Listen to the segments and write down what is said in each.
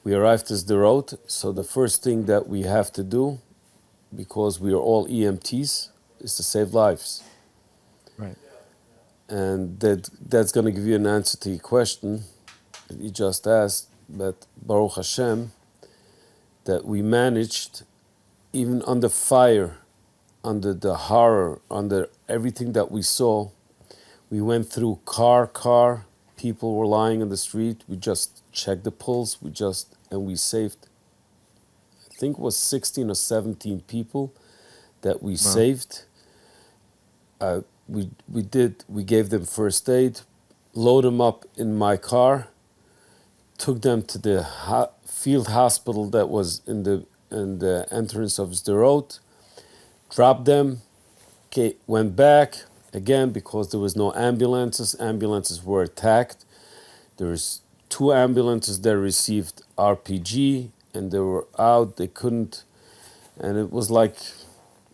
We arrived at the road, so the first thing that we have to do, because we are all EMTs, is to save lives. Right. And that's going to give you an answer to your question that you just asked. But Baruch Hashem, that we managed, even under fire, under the horror, under everything that we saw, we went through car. People were lying on the street. We just checked the pulse. And we saved, I think it was 16 or 17 people that we saved. We gave them first aid, load them up in my car, took them to the field hospital that was in the entrance of Sderot, dropped them, went back again because there was no ambulances. Ambulances were attacked. There's 2 ambulances that received RPG and they were out. They couldn't, and it was like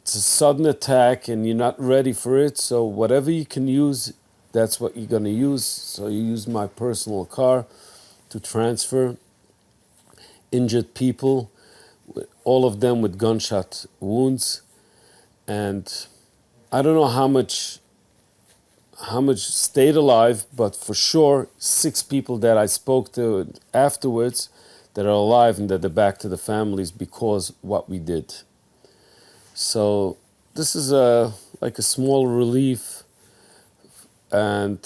it's a sudden attack and you're not ready for it. So whatever you can use, that's what you're gonna use. So you use my personal car to transfer injured people, all of them with gunshot wounds. And I don't know how much stayed alive, but for sure 6 people that I spoke to afterwards that are alive and that they're back to the families because what we did. So this is like a small relief, and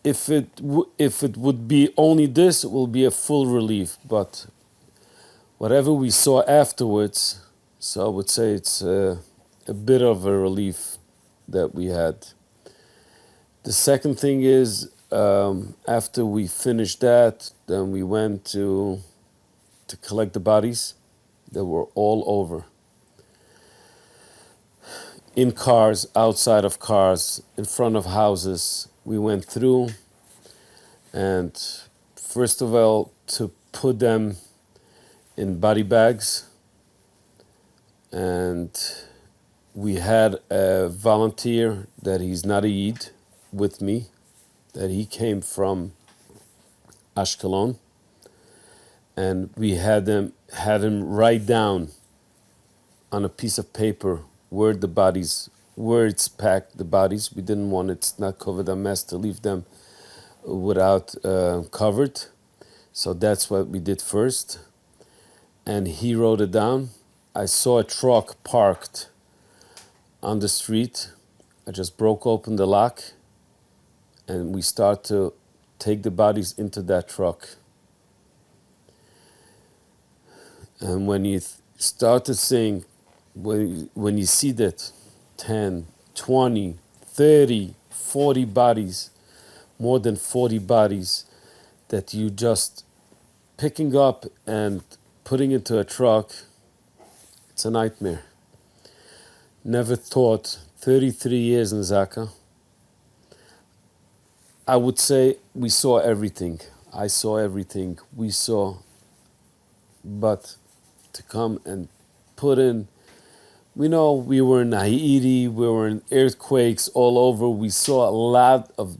if it would be only this, it will be a full relief. But whatever we saw afterwards, so I would say it's a bit of a relief that we had. The second thing is, after we finished that, then we went to collect the bodies that were all over. In cars, outside of cars, in front of houses. We went through, and first of all, to put them in body bags. And we had a volunteer that he's not a Yid with me, that he came from Ashkelon, and we had him write down on a piece of paper where it's packed, the bodies. We didn't want it's not covered a mess to leave them without covered. So that's what we did first. And he wrote it down. I saw a truck parked on the street. I just broke open the lock and we start to take the bodies into that truck. And when you started saying, when you see that 10, 20, 30, 40 bodies, more than 40 bodies that you just picking up and putting into a truck, it's a nightmare. Never thought, 33 years in ZAKA, I would say we saw everything. I saw everything. We saw, but to come and put in, we know we were in Haiti, we were in earthquakes all over. We saw a lot of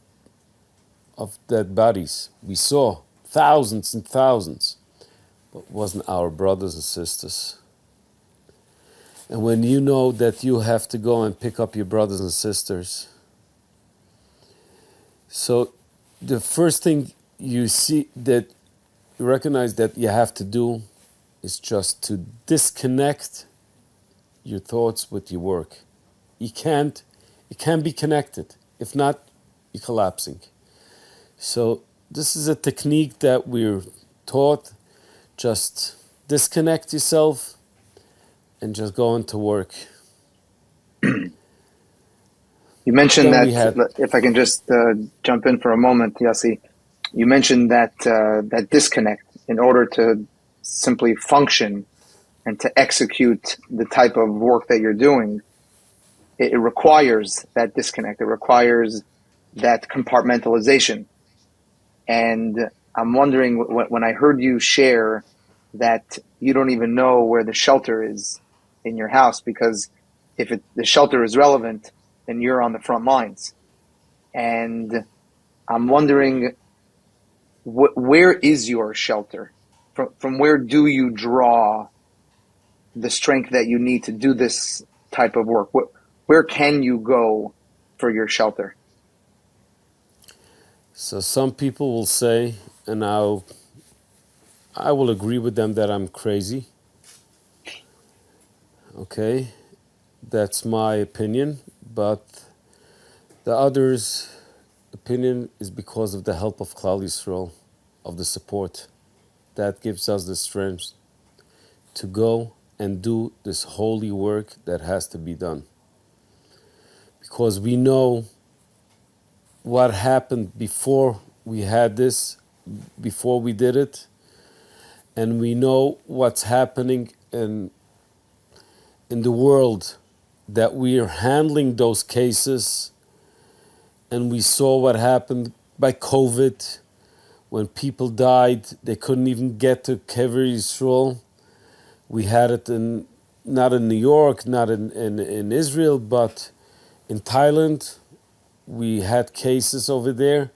dead bodies. We saw thousands and thousands, but it wasn't our brothers and sisters. And when you know that you have to go and pick up your brothers and sisters, so the first thing you see that you recognize that you have to do is just to disconnect your thoughts with your work. It can't be connected. If not, you're collapsing. So this is a technique that we're taught. Just disconnect yourself and just go into work. You mentioned that, if I can just jump in for a moment, Yossi, you mentioned that that disconnect in order to simply function and to execute the type of work that you're doing, it requires that disconnect. It requires that compartmentalization. And I'm wondering, when I heard you share that you don't even know where the shelter is in your house, because if the shelter is relevant, then you're on the front lines. And I'm wondering, where is your shelter? From where do you draw the strength that you need to do this type of work? Where can you go for your shelter? So some people will say, and I will agree with them that I'm crazy. Okay, that's my opinion, but the others' opinion is because of the help of Klal Yisrael, of the support. That gives us the strength to go and do this holy work that has to be done. Because we know what happened before we had this, before we did it, and we know what's happening in the world, that we are handling those cases, and we saw what happened by COVID. When people died, they couldn't even get to Kever Yisrael. We had it not in New York, not in Israel, but in Thailand. We had cases over there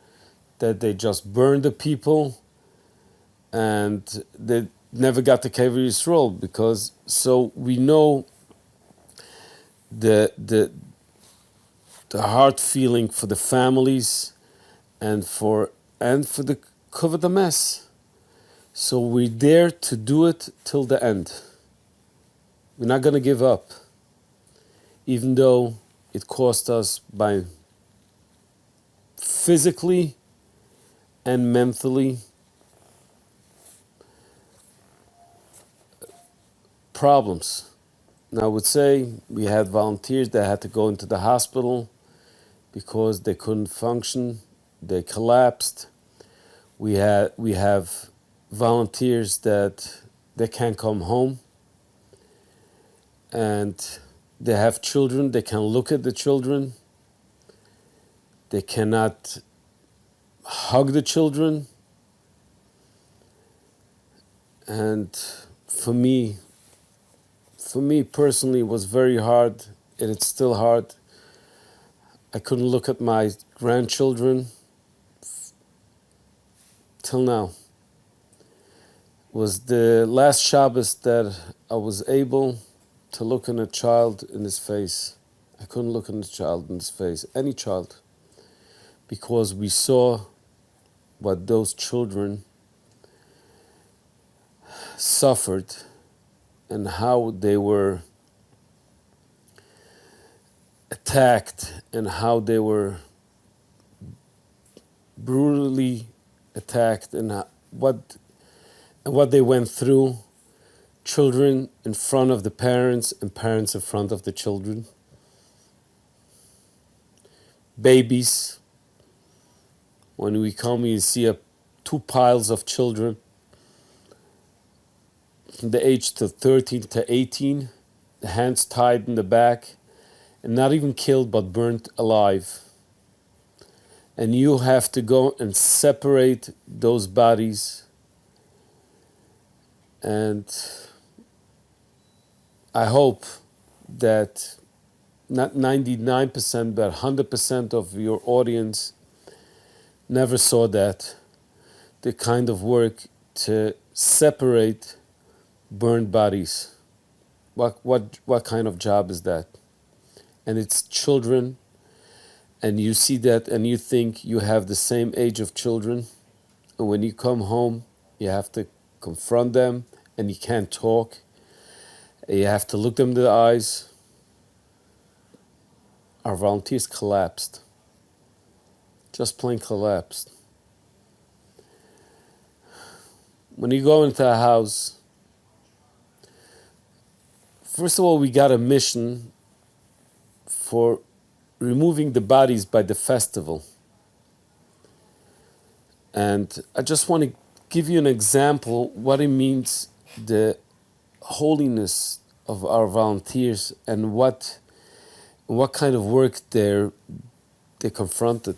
that they just burned the people and they never got to Kever Yisrael because, so we know the heart feeling for the families and for the cover the mess. So we're there to do it till the end. We're not going to give up, even though it cost us by physically and mentally problems. And I would say we had volunteers that had to go into the hospital because they couldn't function, they collapsed. We have volunteers that they can't come home, and they have children, they can look at the children, they cannot hug the children. And for me personally, it was very hard, and it's still hard. I couldn't look at my grandchildren till now. It was the last Shabbos that I was able to look in a child in his face. I couldn't look in a child in his face, any child, because we saw what those children suffered and how they were attacked and how they were brutally attacked and what they went through. Children in front of the parents and parents in front of the children. Babies. When we come, you see two piles of children from the age to 13 to 18, the hands tied in the back, and not even killed but burnt alive. And you have to go and separate those bodies. And I hope that not 99% but 100% of your audience never saw that, the kind of work to separate burned bodies. What kind of job is that? And it's children, and you see that and you think you have the same age of children, and when you come home you have to confront them and you can't talk. You have to look them in the eyes. Our volunteers collapsed. Just plain collapsed. When you go into a house, first of all, we got a mission for removing the bodies by the festival. And I just want to give you an example what it means, the holiness of our volunteers and what kind of work they confronted.